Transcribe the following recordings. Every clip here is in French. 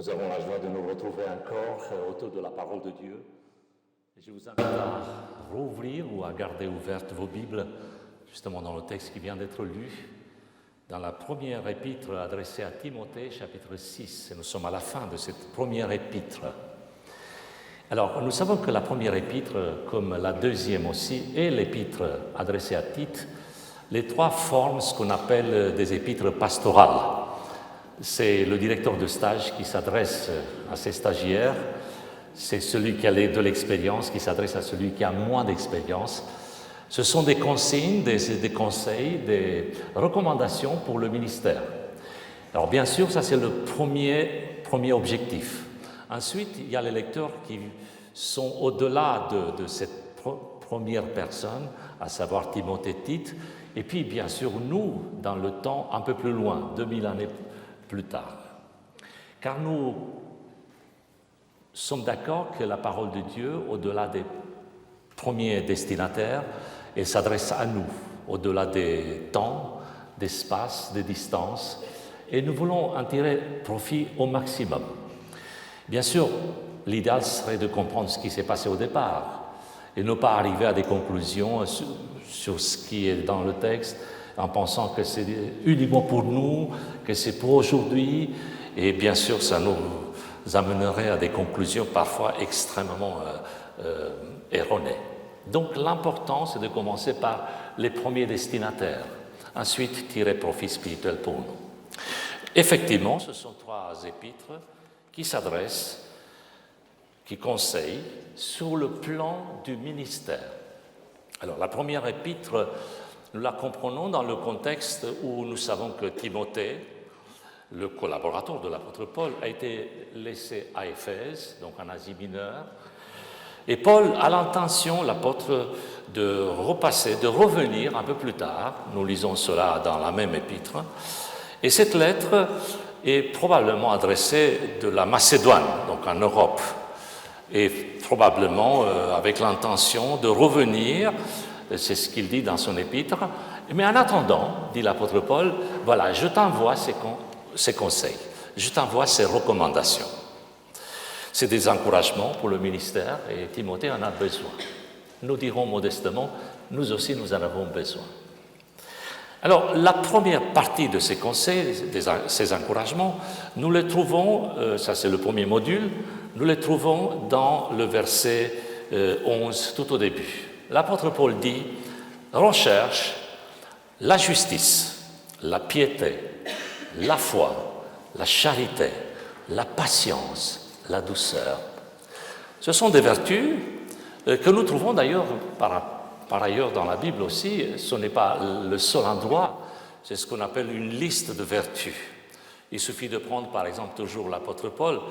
Nous avons la joie de nous retrouver encore autour de la parole de Dieu. Et je vous invite à rouvrir ou à garder ouvertes vos Bibles, justement dans le texte qui vient d'être lu, dans la première épître adressée à Timothée, chapitre 6. Et nous sommes à la fin de cette première épître. Alors, nous savons que la première épître, comme la deuxième aussi, et l'épître adressée à Tite, les trois forment ce qu'on appelle des épîtres pastorales. C'est le directeur de stage qui s'adresse à ses stagiaires, c'est celui qui a de l'expérience qui s'adresse à celui qui a moins d'expérience. Ce sont des consignes, des conseils, des recommandations pour le ministère. Alors bien sûr, ça c'est le premier objectif. Ensuite, il y a les lecteurs qui sont au-delà de cette première personne, à savoir Timothée, Tite, et puis bien sûr nous, dans le temps un peu plus loin, 2000 années plus tard. Car nous sommes d'accord que la parole de Dieu, au-delà des premiers destinataires, elle s'adresse à nous, au-delà des temps, d'espace, des distances, et nous voulons en tirer profit au maximum. Bien sûr, l'idéal serait de comprendre ce qui s'est passé au départ et ne pas arriver à des conclusions sur ce qui est dans le texte en pensant que c'est uniquement pour nous, que c'est pour aujourd'hui, et bien sûr, ça nous amènerait à des conclusions parfois extrêmement erronées. Donc l'important, c'est de commencer par les premiers destinataires, ensuite tirer profit spirituel pour nous. Effectivement, ce sont trois épîtres qui s'adressent, qui conseillent sur le plan du ministère. Alors la première épître, nous la comprenons dans le contexte où nous savons que Timothée, le collaborateur de l'apôtre Paul, a été laissé à Éphèse, donc en Asie mineure. Et Paul a l'intention, l'apôtre, de repasser, de revenir un peu plus tard. Nous lisons cela dans la même épître. Et cette lettre est probablement adressée de la Macédoine, donc en Europe, et probablement avec l'intention de revenir. C'est ce qu'il dit dans son épître. Mais en attendant, dit l'apôtre Paul, voilà, je t'envoie ces conseils, je t'envoie ces recommandations. C'est des encouragements pour le ministère et Timothée en a besoin. Nous dirons modestement, nous aussi nous en avons besoin. Alors, la première partie de ces conseils, ces encouragements, nous les trouvons, ça c'est le premier module, nous les trouvons dans le verset 11 tout au début. L'apôtre Paul dit « Recherche la justice, la piété, la foi, la charité, la patience, la douceur. » Ce sont des vertus que nous trouvons d'ailleurs par ailleurs dans la Bible aussi. Ce n'est pas le seul endroit, c'est ce qu'on appelle une liste de vertus. Il suffit de prendre par exemple toujours l'apôtre Paul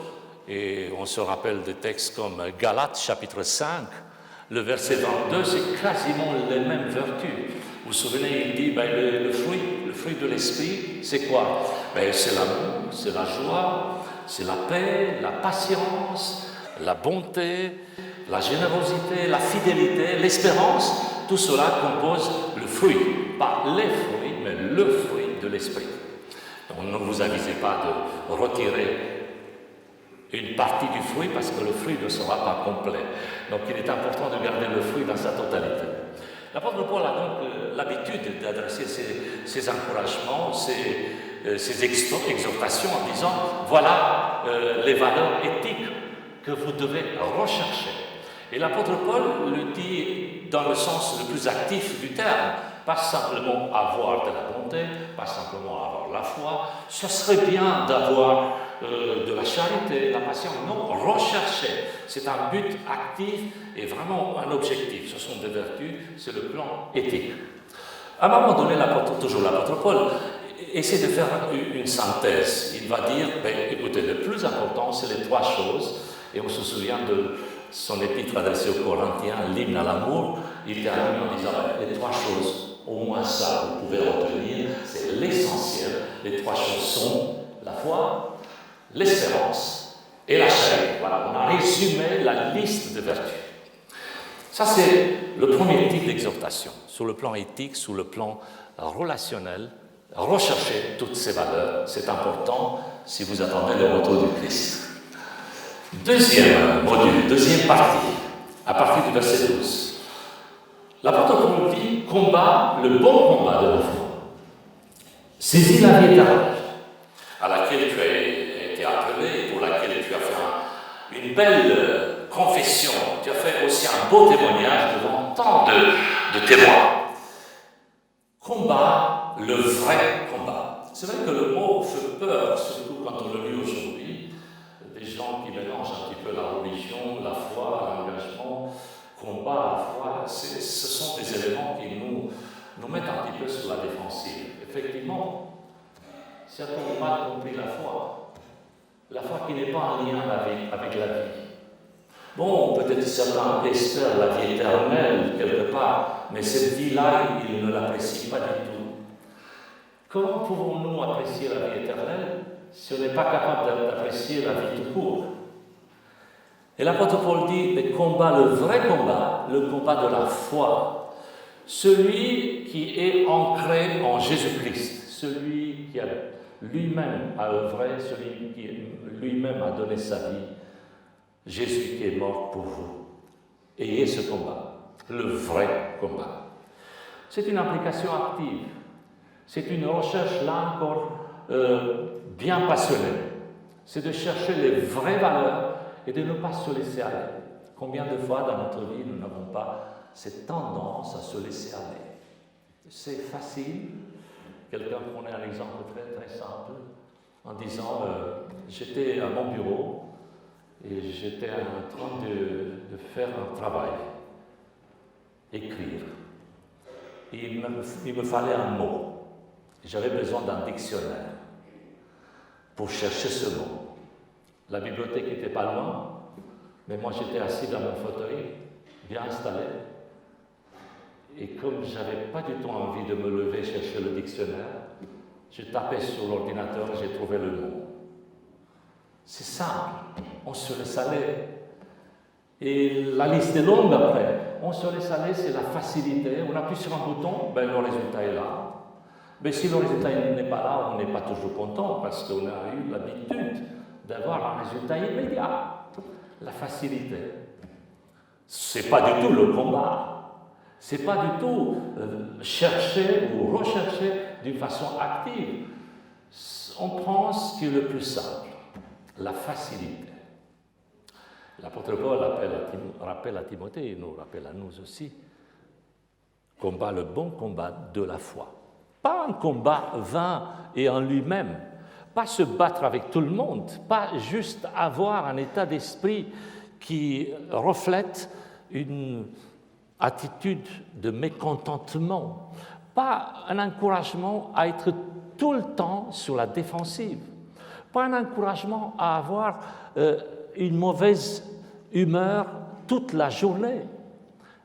et on se rappelle des textes comme Galates chapitre 5, le verset 22, c'est quasiment les mêmes vertus. Vous vous souvenez, il dit, le fruit de l'esprit, c'est quoi? C'est l'amour, c'est la joie, c'est la paix, la patience, la bonté, la générosité, la fidélité, l'espérance. Tout cela compose le fruit, pas les fruits, mais le fruit de l'esprit. Donc ne vous avisez pas de retirer une partie du fruit parce que le fruit ne sera pas complet. Donc il est important de garder le fruit dans sa totalité. L'apôtre Paul a donc l'habitude d'adresser ces encouragements, ces exhortations en disant voilà les valeurs éthiques que vous devez rechercher. Et l'apôtre Paul le dit dans le sens le plus actif du terme, pas simplement avoir de la bonté, pas simplement avoir la foi, ce serait bien d'avoir de la charité, la patience, non, rechercher. C'est un but actif et vraiment un objectif. Ce sont des vertus, c'est le plan éthique. À un moment donné, toujours l'apôtre Paul essaie de faire une synthèse. Il va dire, écoutez, le plus important, c'est les trois choses. Et on se souvient de son épître adressé aux Corinthiens, l'hymne à l'amour. Il termine en disant, les trois choses, au moins ça, vous pouvez retenir, c'est l'essentiel. Les trois choses sont la foi, l'espérance et la charité. Voilà, on a résumé la liste de vertus. Ça, c'est le premier type d'exhortation. Sur le plan éthique, sur le plan relationnel, rechercher toutes ces valeurs, c'est important. si vous attendez le retour du Christ. Deuxième module, deuxième partie, à partir du verset 12. L'apôtre Paul dit, combat le bon combat de la foi. Saisis la vie éternelle, à laquelle tu as été appelé et pour laquelle tu as fait une belle confession. Tu as fait aussi un beau témoignage devant tant de témoins. Combat, le vrai combat. C'est vrai que le mot fait peur, surtout quand on le lit aujourd'hui. Des gens qui mélangent un petit peu la religion, la foi, l'engagement, combat, la foi. Ce sont des éléments qui nous mettent un petit peu sur la défensive. Effectivement, certains ont mal compris la foi qui n'est pas en lien avec la vie. Bon, peut-être certains espèrent la vie éternelle quelque part, mais cette vie-là, ils ne l'apprécient pas du tout. Comment pouvons-nous apprécier la vie éternelle si on n'est pas capable d'apprécier la vie tout court? Et l'apôtre Paul dit, mais combat, le vrai combat, le combat de la foi, celui qui est ancré en Jésus-Christ, celui qui a lui-même a œuvré, celui qui lui-même a donné sa vie, Jésus qui est mort pour vous. Ayez ce combat, le vrai combat. C'est une application active, c'est une recherche là encore bien passionnée. C'est de chercher les vraies valeurs et de ne pas se laisser aller. Combien de fois dans notre vie nous n'avons pas cette tendance à se laisser aller? C'est facile. Quelqu'un prenait un exemple très très simple en disant j'étais à mon bureau et j'étais en train de faire un travail, écrire. Et il me fallait un mot. J'avais besoin d'un dictionnaire pour chercher ce mot. La bibliothèque n'était pas loin, mais moi j'étais assis dans mon fauteuil, bien installé. Et comme je n'avais pas du tout envie de me lever chercher le dictionnaire, je tapais sur l'ordinateur et j'ai trouvé le mot. C'est simple, on se laisse aller. Et la liste est longue après. On se laisse aller, c'est la facilité. On appuie sur un bouton, ben, le résultat est là. Mais si le résultat n'est pas là, on n'est pas toujours content parce qu'on a eu l'habitude d'avoir un résultat immédiat. La facilité. C'est pas du tout le combat. C'est pas du tout chercher ou rechercher d'une façon active. On prend ce qui est le plus simple, la facilité. L'apôtre Paul rappelle à Timothée, et nous rappelle à nous aussi, combat le bon combat de la foi. Pas un combat vain et en lui-même, pas se battre avec tout le monde, pas juste avoir un état d'esprit qui reflète une attitude de mécontentement, pas un encouragement à être tout le temps sur la défensive, pas un encouragement à avoir une mauvaise humeur toute la journée,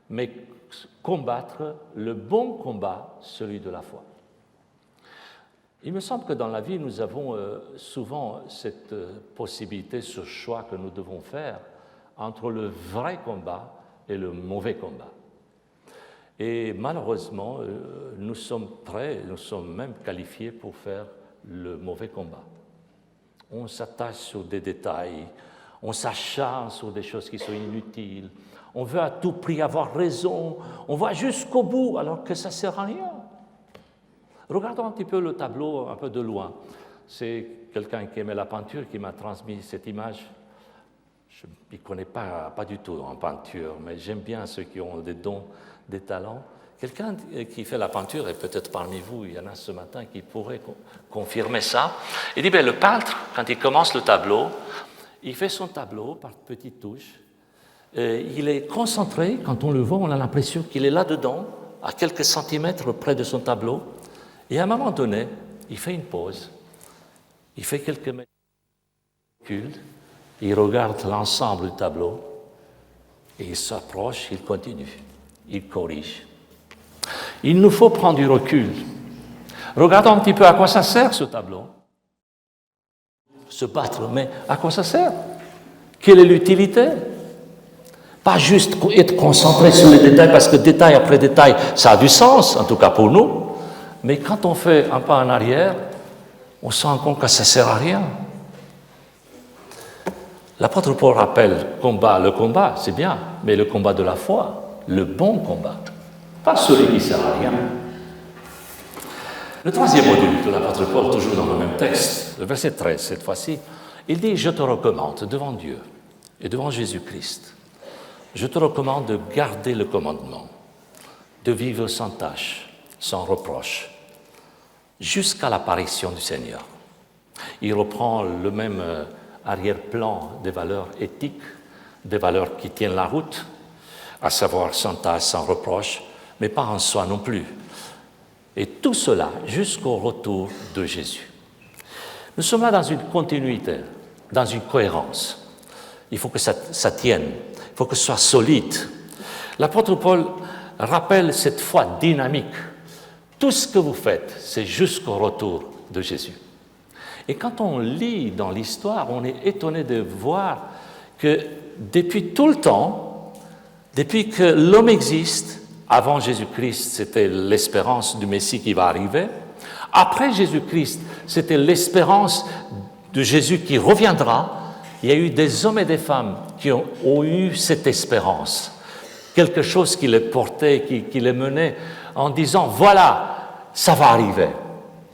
mais combattre le bon combat, celui de la foi. Il me semble que dans la vie, nous avons souvent cette possibilité, ce choix que nous devons faire entre le vrai combat et le mauvais combat. Et malheureusement, nous sommes prêts, nous sommes même qualifiés pour faire le mauvais combat. On s'attache sur des détails, on s'acharne sur des choses qui sont inutiles, on veut à tout prix avoir raison, on va jusqu'au bout alors que ça ne sert à rien. Regardons un petit peu le tableau un peu de loin. C'est quelqu'un qui aimait la peinture qui m'a transmis cette image. Je ne connais pas du tout en peinture, mais j'aime bien ceux qui ont des dons, des talents. Quelqu'un qui fait la peinture, et peut-être parmi vous, il y en a ce matin qui pourrait confirmer ça. Il dit, le peintre, quand il commence le tableau, il fait son tableau par petites touches. Il est concentré, quand on le voit, on a l'impression qu'il est là-dedans, à quelques centimètres près de son tableau. Et à un moment donné, il fait une pause, il fait quelques mètres de recul, il regarde l'ensemble du tableau, et il s'approche, il continue, il corrige. Il nous faut prendre du recul. Regardons un petit peu à quoi ça sert ce tableau. Se battre, mais à quoi ça sert? Quelle est l'utilité? Pas juste être concentré sur les détails, parce que détail après détail, ça a du sens, en tout cas pour nous. Mais quand on fait un pas en arrière, on se rend compte que ça ne sert à rien. L'apôtre Paul rappelle le combat, c'est bien, mais le combat de la foi, le bon combat, pas celui qui ne sert à rien. Le troisième module de l'apôtre Paul, toujours dans le même texte, le verset 13 cette fois-ci, il dit « Je te recommande devant Dieu et devant Jésus-Christ, je te recommande de garder le commandement, de vivre sans tâche, sans reproche, jusqu'à l'apparition du Seigneur. » Il reprend le même arrière-plan des valeurs éthiques, des valeurs qui tiennent la route, à savoir sans tâche, sans reproche, mais pas en soi non plus. Et tout cela jusqu'au retour de Jésus. Nous sommes là dans une continuité, dans une cohérence. Il faut que ça tienne, il faut que ce soit solide. L'apôtre Paul rappelle cette foi dynamique. Tout ce que vous faites, c'est jusqu'au retour de Jésus. Et quand on lit dans l'histoire, on est étonné de voir que depuis tout le temps, depuis que l'homme existe, avant Jésus-Christ, c'était l'espérance du Messie qui va arriver. Après Jésus-Christ, c'était l'espérance de Jésus qui reviendra. Il y a eu des hommes et des femmes qui ont eu cette espérance. Quelque chose qui les portait, qui les menait en disant, voilà, ça va arriver.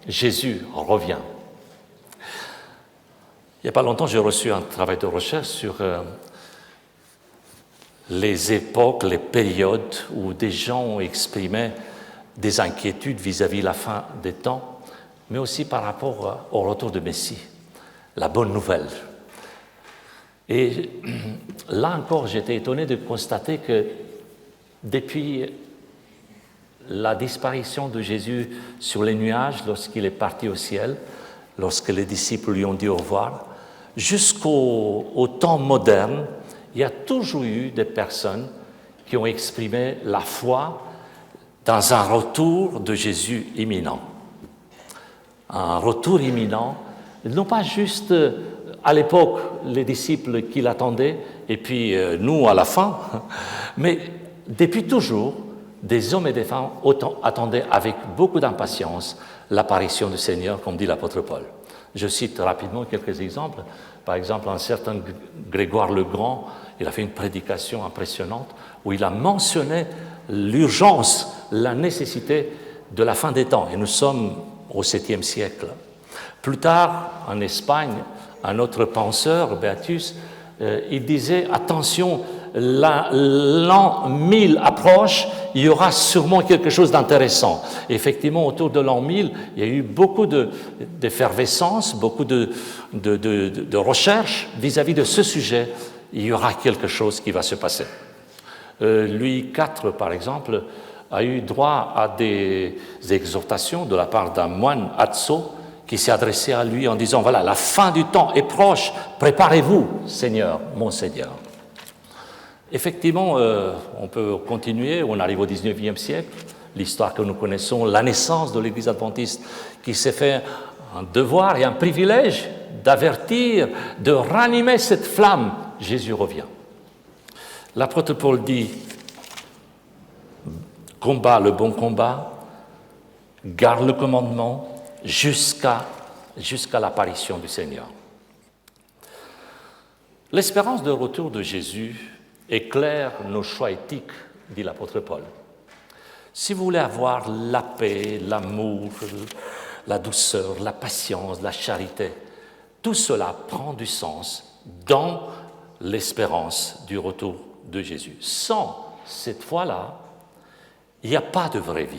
Jésus revient. Il n'y a pas longtemps, j'ai reçu un travail de recherche sur les époques, les périodes où des gens ont exprimé des inquiétudes vis-à-vis de la fin des temps, mais aussi par rapport au retour de Messie, la bonne nouvelle. Et là encore, j'étais étonné de constater que depuis la disparition de Jésus sur les nuages, lorsqu'il est parti au ciel, lorsque les disciples lui ont dit au revoir, jusqu'au temps moderne, il y a toujours eu des personnes qui ont exprimé la foi dans un retour de Jésus imminent. Un retour imminent, non pas juste à l'époque les disciples qui l'attendaient et puis nous à la fin, mais depuis toujours, des hommes et des femmes attendaient avec beaucoup d'impatience l'apparition du Seigneur, comme dit l'apôtre Paul. Je cite rapidement quelques exemples. Par exemple, un certain Grégoire le Grand, il a fait une prédication impressionnante où il a mentionné l'urgence, la nécessité de la fin des temps. Et nous sommes au 7e siècle. Plus tard, en Espagne, un autre penseur, Beatius, il disait « Attention, l'an 1000 approche, il y aura sûrement quelque chose d'intéressant. » Effectivement, autour de l'an 1000, il y a eu beaucoup d'effervescence, beaucoup de recherches vis-à-vis de ce sujet. Il y aura quelque chose qui va se passer. Louis IV, par exemple, a eu droit à des exhortations de la part d'un moine Azzo qui s'est adressé à lui en disant « Voilà, la fin du temps est proche, préparez-vous, Seigneur, mon Seigneur. » Effectivement, on peut continuer, on arrive au 19e siècle, l'histoire que nous connaissons, la naissance de l'Église adventiste qui s'est fait un devoir et un privilège d'avertir, de ranimer cette flamme. Jésus revient. L'apôtre Paul dit « Combat le bon combat, garde le commandement jusqu'à l'apparition du Seigneur. » L'espérance de retour de Jésus éclaire nos choix éthiques, dit l'apôtre Paul. Si vous voulez avoir la paix, l'amour, la douceur, la patience, la charité, tout cela prend du sens dans l'espérance du retour de Jésus. Sans cette foi-là, il n'y a pas de vraie vie.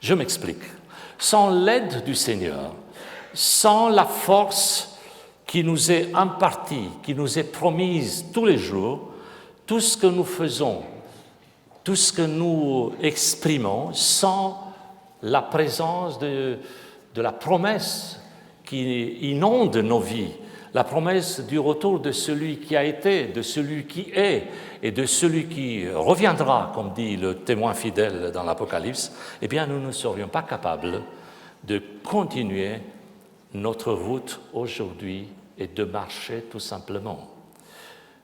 Je m'explique. Sans l'aide du Seigneur, sans la force qui nous est impartie, qui nous est promise tous les jours, tout ce que nous faisons, tout ce que nous exprimons, sans la présence de la promesse qui inonde nos vies, la promesse du retour de celui qui a été, de celui qui est et de celui qui reviendra, comme dit le témoin fidèle dans l'Apocalypse, eh bien nous ne serions pas capables de continuer notre route aujourd'hui et de marcher tout simplement.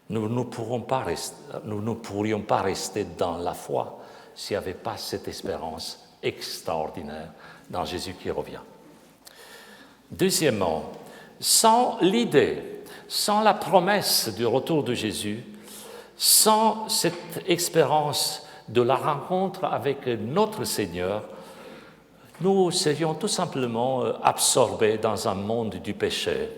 Nous ne pourrions pas rester dans la foi s'il n'y avait pas cette espérance extraordinaire dans Jésus qui revient. Deuxièmement, sans l'idée, sans la promesse du retour de Jésus, sans cette expérience de la rencontre avec notre Seigneur, nous serions tout simplement absorbés dans un monde du péché.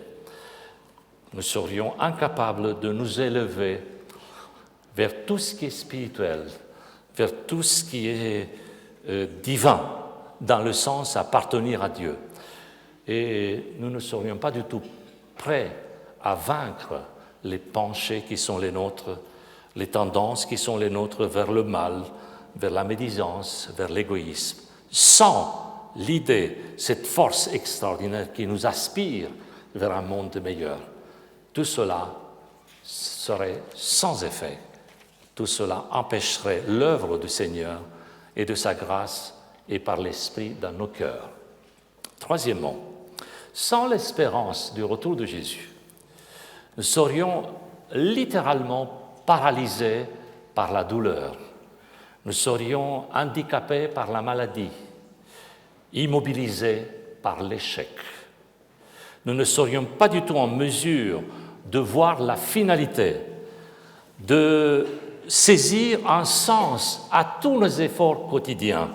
Nous serions incapables de nous élever vers tout ce qui est spirituel, vers tout ce qui est divin, dans le sens appartenir à Dieu. Et nous ne serions pas du tout prêts à vaincre les penchés qui sont les nôtres, les tendances qui sont les nôtres vers le mal, vers la médisance, vers l'égoïsme, sans l'idée, cette force extraordinaire qui nous aspire vers un monde meilleur. Tout cela serait sans effet. Tout cela empêcherait l'œuvre du Seigneur et de sa grâce et par l'Esprit dans nos cœurs. Troisièmement, sans l'espérance du retour de Jésus, nous serions littéralement paralysés par la douleur. Nous serions handicapés par la maladie, immobilisés par l'échec. Nous ne serions pas du tout en mesure de voir la finalité, de saisir un sens à tous nos efforts quotidiens,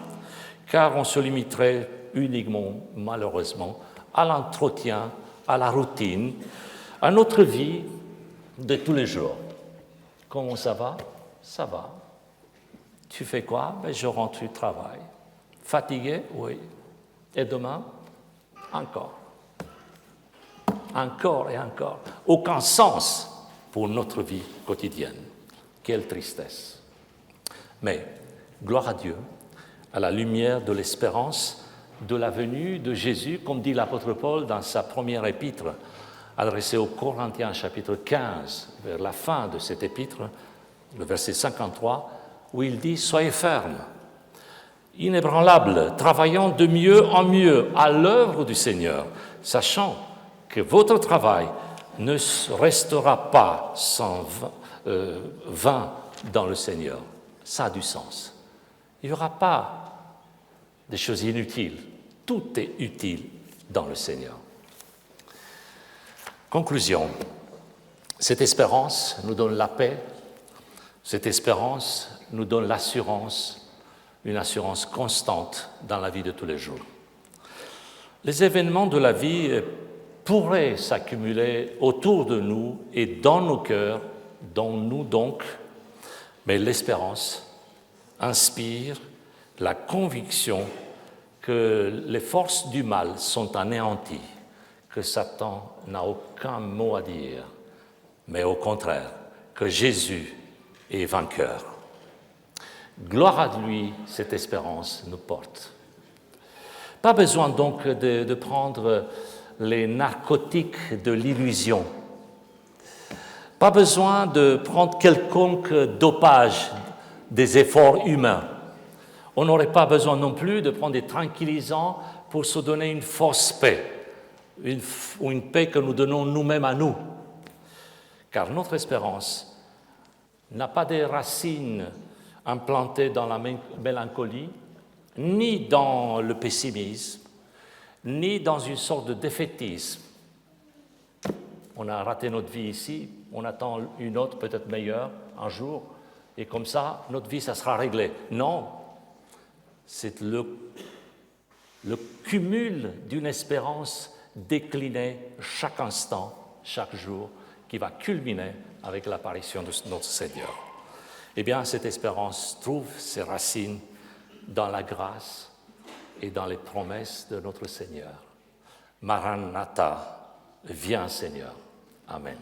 car on se limiterait uniquement, malheureusement, à l'entretien, à la routine, à notre vie de tous les jours. Comment ça va? Ça va. Tu fais quoi? Ben, je rentre du travail. Fatigué? Oui. Et demain? Encore. Encore et encore. Aucun sens pour notre vie quotidienne. Quelle tristesse. Mais, gloire à Dieu, à la lumière de l'espérance de la venue de Jésus, comme dit l'apôtre Paul dans sa première épître, adressée aux Corinthiens, chapitre 15, vers la fin de cette épître, le verset 53, où il dit « Soyez fermes, inébranlables, travaillant de mieux en mieux à l'œuvre du Seigneur, sachant que votre travail ne restera pas sans vain dans le Seigneur. » Ça a du sens. Il n'y aura pas des choses inutiles. Tout est utile dans le Seigneur. Conclusion. Cette espérance nous donne la paix. Cette espérance nous donne l'assurance, une assurance constante dans la vie de tous les jours. Les événements de la vie pourraient s'accumuler autour de nous et dans nos cœurs, dans nous donc, mais l'espérance inspire la conviction que les forces du mal sont anéanties, que Satan n'a aucun mot à dire, mais au contraire, que Jésus est vainqueur. Gloire à lui, cette espérance nous porte. Pas besoin donc de prendre les narcotiques de l'illusion. Pas besoin de prendre quelconque dopage des efforts humains. On n'aurait pas besoin non plus de prendre des tranquillisants pour se donner une fausse paix, ou une paix que nous donnons nous-mêmes à nous. Car notre espérance n'a pas des racines implantées dans la mélancolie, ni dans le pessimisme, ni dans une sorte de défaitisme. On a raté notre vie ici, on attend une autre peut-être meilleure un jour, et comme ça, notre vie, ça sera réglé. Non, c'est le cumul d'une espérance déclinée chaque instant, chaque jour, qui va culminer avec l'apparition de notre Seigneur. Eh bien, cette espérance trouve ses racines dans la grâce et dans les promesses de notre Seigneur. Maranatha, viens Seigneur. Amen.